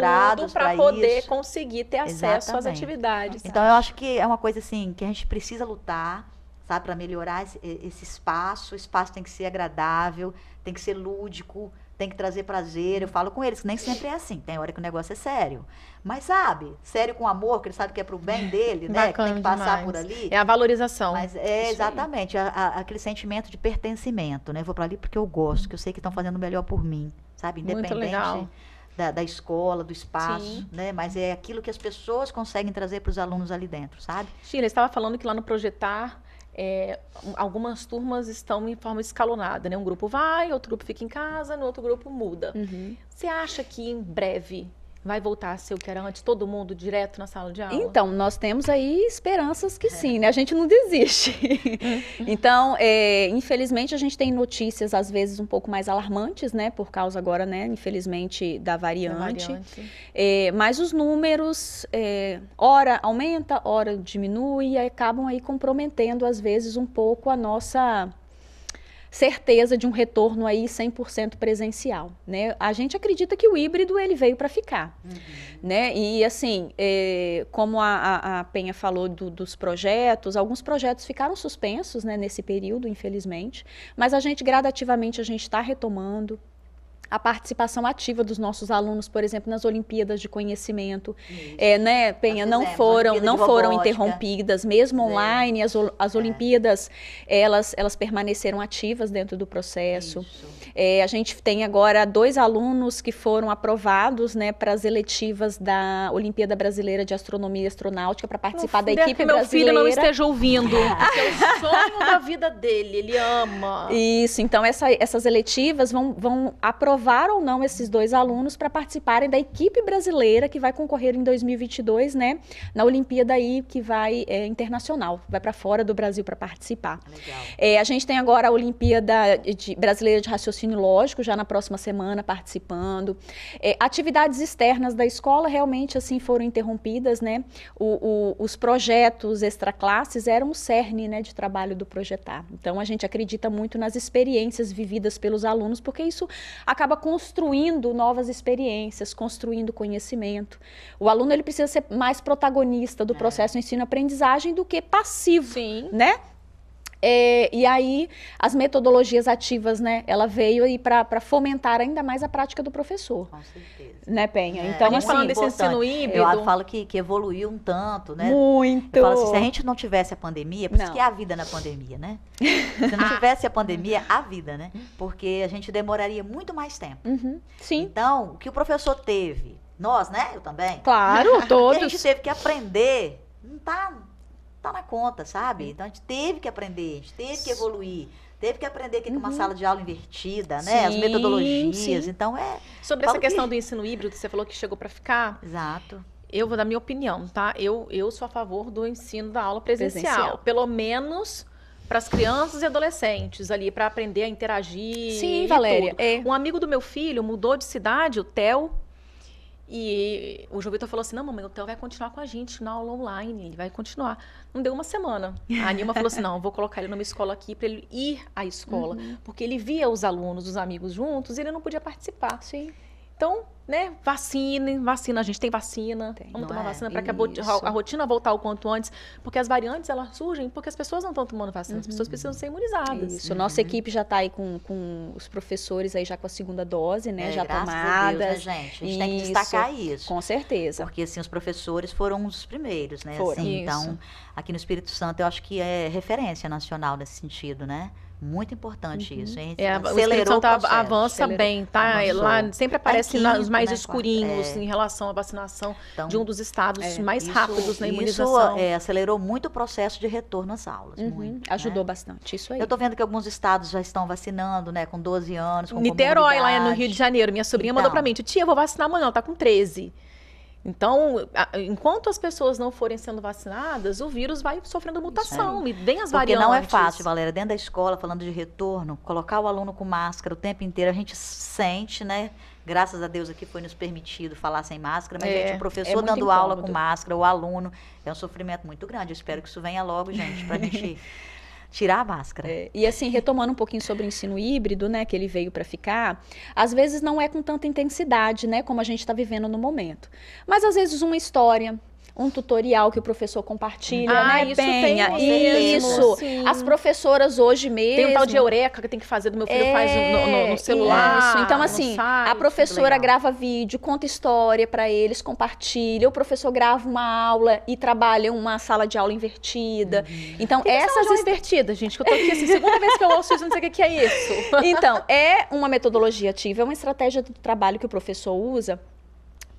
para poder isso. Conseguir ter acesso às atividades. Então, eu acho que é uma coisa assim, que a gente precisa lutar, sabe, para melhorar esse espaço. O espaço tem que ser agradável, tem que ser lúdico, tem que trazer prazer. Eu falo com eles que nem sempre é assim. Tem hora que o negócio é sério. Mas, sabe, sério com amor, que ele sabe que é pro bem dele, né? Que tem que passar por ali. É a valorização. Mas exatamente, aquele sentimento de pertencimento, né? Eu vou para ali porque eu gosto, que eu sei que estão fazendo o melhor por mim, sabe? Independente da escola, do espaço, né? Mas é aquilo que as pessoas conseguem trazer para os alunos ali dentro, sabe? Sheila, estava falando que lá no Projetar, algumas turmas estão em forma escalonada, né? Um grupo vai, outro grupo fica em casa, no outro grupo muda. Você acha que em breve vai voltar a ser o que era antes, todo mundo direto na sala de aula? Então, nós temos aí esperanças que sim, né? A gente não desiste. Então, infelizmente, a gente tem notícias, às vezes, um pouco mais alarmantes, né? Por causa agora, né? Infelizmente, da variante. Mas os números, ora aumenta, ora diminui, e acabam aí comprometendo, às vezes, um pouco a nossa certeza de um retorno aí 100% presencial, né? A gente acredita que o híbrido ele veio para ficar, né? E assim, como a Penha falou dos projetos, alguns projetos ficaram suspensos, né, nesse período, infelizmente, mas a gente gradativamente a gente está retomando a participação ativa dos nossos alunos, por exemplo, nas Olimpíadas de Conhecimento, né, Penha, não foram interrompidas, mesmo online, as Olimpíadas, elas permaneceram ativas dentro do processo. A gente tem agora 2 alunos que foram aprovados, né, para as eletivas da Olimpíada Brasileira de Astronomia e Astronáutica, para participar da equipe brasileira. Meu filho não esteja ouvindo, porque é o sonho da vida dele, ele ama. Isso, então essas eletivas vão aprovar ou não esses 2 alunos para participarem da equipe brasileira que vai concorrer em 2022, né, na Olimpíada aí que vai internacional, vai para fora do Brasil para participar. Legal. A gente tem agora a Olimpíada Brasileira de Raciocínio Lógico, já na próxima semana participando. Atividades externas da escola realmente assim foram interrompidas, né, os projetos extraclasses eram o cerne, né, de trabalho do Projetar. Então a gente acredita muito nas experiências vividas pelos alunos, porque isso acaba acaba construindo novas experiências, construindo conhecimento. O aluno ele precisa ser mais protagonista do processo ensino-aprendizagem do que passivo, Sim. né? E aí, as metodologias ativas, né? Ela veio aí para fomentar ainda mais a prática do professor. Com certeza. Né, Penha? Então, a gente falando desse importante. ensino híbrido... Eu falo que evoluiu um tanto, né? Muito! Eu falo assim, se a gente não tivesse a pandemia, por isso Não. que é a vida na pandemia, né? Se não tivesse a pandemia, a vida, né? Porque a gente demoraria muito mais tempo. Uhum. Sim, Então, o que o professor teve, nós, né? Eu também. claro, O que a todos. gente teve que aprender, não tá na conta, sabe? Então, a gente teve que aprender, a gente teve que evoluir. Teve que aprender o que é uma sala de aula invertida, né? As Sim, metodologias. sim. Então, Sobre essa falo questão que- do ensino híbrido, você falou que chegou para ficar. Exato. Eu vou dar minha opinião, tá? Eu sou a favor do ensino da aula presencial. Presencial. Pelo menos para as crianças e adolescentes ali, para aprender a interagir. Sim, e Valéria, tudo. é. Um amigo do meu filho mudou de cidade, o Theo. E o João Vitor falou assim, não, mamãe, o Theo vai continuar com a gente na aula online, ele vai continuar. Não deu uma semana. A Nilma falou assim, não, eu vou colocar ele numa escola aqui para ele ir à escola. Porque ele via os alunos, os amigos juntos, e ele não podia participar. Sim. Então, né, vacina, a gente tem vacina. Tem. Vamos Não tomar é? vacina para que Isso. a rotina voltar o quanto antes. Porque as variantes, elas surgem porque as pessoas não estão tomando vacina. As pessoas precisam ser imunizadas. Isso, nossa equipe já está aí com os professores aí já com a segunda dose, né? Já graças a Deus, tomadas. né, gente? A gente tem que destacar isso. Com certeza. Porque, assim, os professores foram um dos primeiros, né? Foram. Assim, então, Isso. aqui no Espírito Santo, eu acho que é referência nacional nesse sentido, né? Muito importante isso. A gente O Espírito acelerou Santo o processo. avança Acelerou. bem, tá? Avançou. Lá sempre aparece quinto, os mais né, escurinhos quarto, em relação à vacinação Então, de um dos estados mais isso- rápidos na Isso imunização. acelerou muito o processo de retorno às aulas. Uhum, Muito, ajudou né? bastante, isso aí. Eu tô vendo que alguns estados já estão vacinando, né? Com 12 anos, com Niterói, lá no comorbidade. Rio de Janeiro. Minha sobrinha Então. mandou pra mim, tia, eu vou vacinar amanhã, ela tá com 13. Então, enquanto as pessoas não forem sendo vacinadas, o vírus vai sofrendo mutação e vem as Porque variantes. não é fácil, Valéria, dentro da escola, falando de retorno, colocar o aluno com máscara o tempo inteiro, a gente sente, né? Graças a Deus aqui foi nos permitido falar sem máscara, mas, gente, o professor muito dando aula incômodo. com máscara, o aluno, é um sofrimento muito grande. Eu espero que isso venha logo, gente, pra gente tirar a máscara. E assim, retomando um pouquinho sobre o ensino híbrido, né, que ele veio para ficar, às vezes não é com tanta intensidade, né, como a gente está vivendo no momento. Mas às vezes uma história, um tutorial que o professor compartilha, né, isso Penha? tem mesmo, Isso. sim. As professoras hoje mesmo. Tem um tal de Eureka que tem que fazer do meu filho, faz no celular. Isso. Então, no assim, site. a professora legal. grava vídeo, conta história para eles, compartilha. O professor grava uma aula e trabalha uma sala de aula invertida. Então, Essas essas invertidas, gente, que eu tô aqui assim, segunda vez que eu ouço isso, não sei o que é isso. Então, é uma metodologia ativa, é uma estratégia do trabalho que o professor usa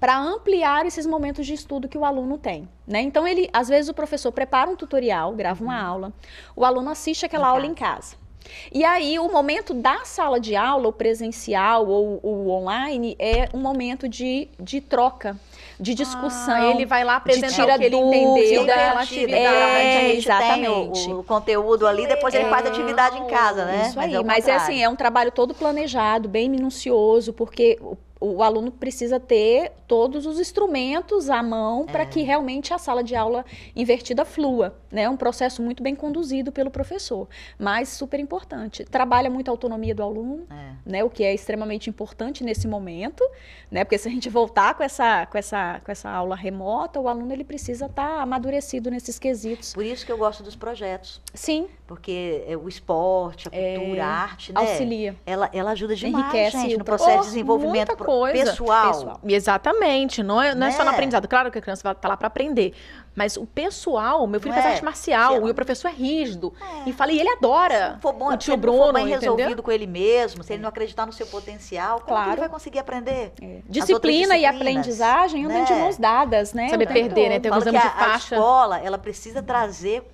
para ampliar esses momentos de estudo que o aluno tem, né? Então, às vezes o professor prepara um tutorial, grava uma aula, o aluno assiste aquela aula em casa. E aí, o momento da sala de aula, o presencial ou o online, é um momento de troca, de discussão. Ele vai lá apresentar tira o que ele dúvida, entendeu Dúvida, daquela atividade, atividade. a gente exatamente. tem o conteúdo ali, depois ele faz a atividade em casa, né? Isso aí, é o mas é contrário. assim, é um trabalho todo planejado, bem minucioso, porque o aluno precisa ter todos os instrumentos à mão para que realmente a sala de aula invertida flua, né? É um processo muito bem conduzido pelo professor, mas super importante. Trabalha muito a autonomia do aluno, né? O que é extremamente importante nesse momento, né? Porque se a gente voltar com essa aula remota, o aluno ele precisa estar amadurecido nesses quesitos. Por isso que eu gosto dos projetos, Sim, porque o esporte, a cultura, a arte, né? auxilia. Ela ajuda demais, Enriquece gente, o no processo de muita desenvolvimento coisa. pessoal. Exatamente, não é só no Né? aprendizado. Claro que a criança vai estar lá para aprender, mas o pessoal, meu filho Não faz é? arte marcial Se- e o professor é rígido e fala, e ele adora. Se for bom, o se tio ele não Bruno, for bem entendeu? resolvido com ele mesmo, se ele não acreditar no seu potencial, como que Claro. ele vai conseguir aprender? Disciplina e disciplinas, aprendizagem andam né? de mãos dadas, né? Saber o tempo perder, né? todo. Tem Falo uns que anos de a faixa. escola, ela precisa trazer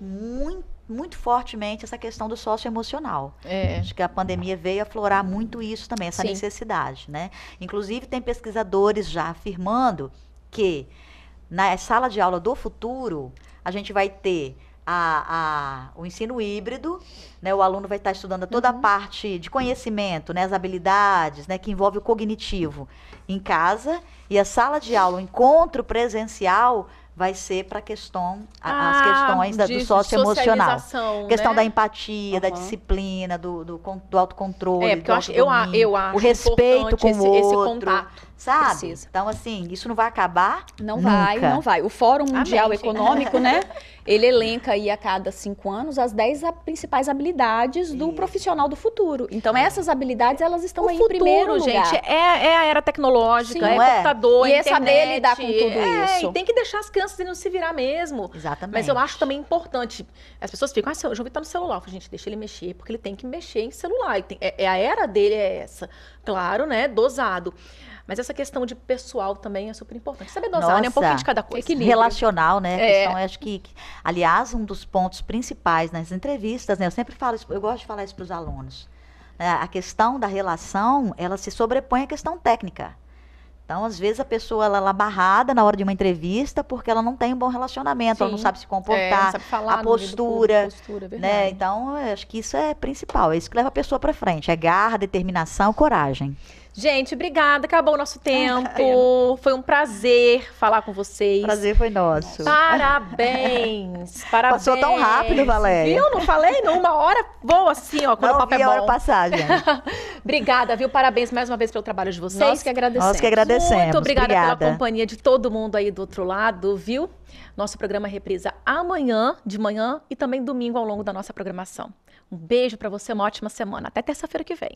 muito fortemente essa questão do socioemocional. É. Acho que a pandemia veio aflorar muito isso também, essa Sim. necessidade, né? Inclusive, tem pesquisadores já afirmando que na sala de aula do futuro, a gente vai ter o ensino híbrido, né? O aluno vai estar estudando toda a parte de conhecimento, né? As habilidades, né? Que envolve o cognitivo em casa, e a sala de aula, o encontro presencial, vai ser para as questões do socioemocional. Questão, né? Da empatia, da disciplina, do autocontrole, porque eu acho o respeito com o outro. Esse contato. Sabe? Precisa. Então, assim, isso não vai acabar Não nunca. Não vai. O Fórum Mundial Econômico, né? Ele elenca aí a cada 5 anos as 10 principais habilidades do profissional do futuro. Então, essas habilidades, elas estão aí em primeiro lugar. Gente, é a era tecnológica, computador, e internet. Saber lidar com tudo isso. E tem que deixar as crianças não se virar mesmo. Exatamente. Mas eu acho também importante. As pessoas ficam, o João Vitor tá no celular. Eu falo, gente, deixa ele mexer, porque ele tem que mexer em celular. A era dele é essa. Claro, né? Dosado. Mas essa questão de pessoal também é super importante. Saber dosar, né? Um pouquinho de cada coisa. Equilíbrio. Relacional, né? Questão, acho que, aliás, um dos pontos principais nas entrevistas, né? Eu sempre falo isso, eu gosto de falar isso para os alunos. A questão da relação, ela se sobrepõe à questão técnica. Então, às vezes, a pessoa ela é barrada na hora de uma entrevista porque ela não tem um bom relacionamento, ela não sabe se comportar, não sabe falar, a postura, verdade. né? Então, eu acho que isso é principal, é isso que leva a pessoa para frente, é garra, determinação, coragem. Gente, obrigada. Acabou o nosso tempo. Foi um prazer falar com vocês. Prazer foi nosso. Parabéns. Parabéns. Passou tão rápido, Valéria. Viu? Não falei? Não, uma hora voa assim, ó, quando o papo é bom. A hora passar, gente. Obrigada, viu? Parabéns mais uma vez pelo trabalho de vocês. Nós que agradecemos. Nós que agradecemos. Muito obrigada pela companhia de todo mundo aí do outro lado, viu? Nosso programa reprisa amanhã, de manhã, e também domingo ao longo da nossa programação. Um beijo pra você, uma ótima semana. Até terça-feira que vem.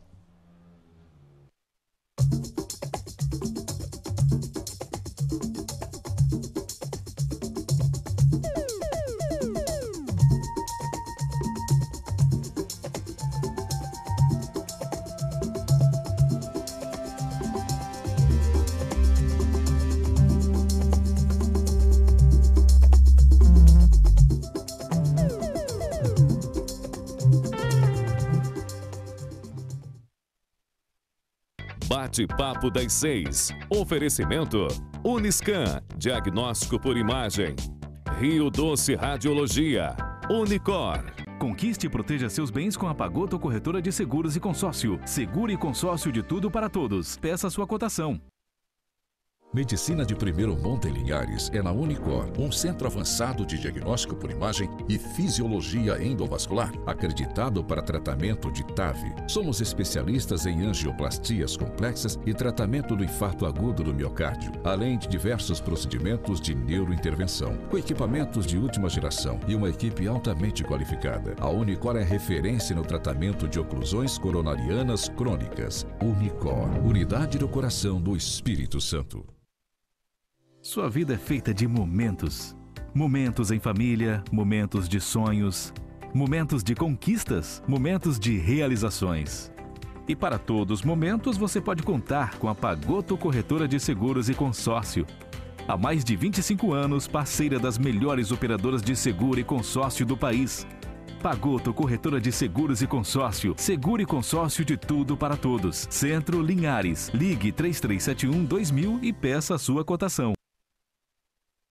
Bate-papo das 6. Oferecimento Uniscan, diagnóstico por imagem. Rio Doce Radiologia. Unicor. Conquiste e proteja seus bens com a Pagoto Corretora de Seguros e Consórcio. Seguro e consórcio de tudo para todos. Peça sua cotação. Medicina de primeiro monte em Linhares é na Unicor, um centro avançado de diagnóstico por imagem e fisiologia endovascular, acreditado para tratamento de TAV. Somos especialistas em angioplastias complexas e tratamento do infarto agudo do miocárdio, além de diversos procedimentos de neurointervenção, com equipamentos de última geração e uma equipe altamente qualificada. A Unicor é referência no tratamento de oclusões coronarianas crônicas. Unicor, unidade do coração do Espírito Santo. Sua vida é feita de momentos. Momentos em família, momentos de sonhos, momentos de conquistas, momentos de realizações. E para todos os momentos você pode contar com a Pagoto Corretora de Seguros e Consórcio. Há mais de 25 anos, parceira das melhores operadoras de seguro e consórcio do país. Pagoto Corretora de Seguros e Consórcio. Seguro e consórcio de tudo para todos. Centro Linhares. Ligue 3371-2000 e peça a sua cotação.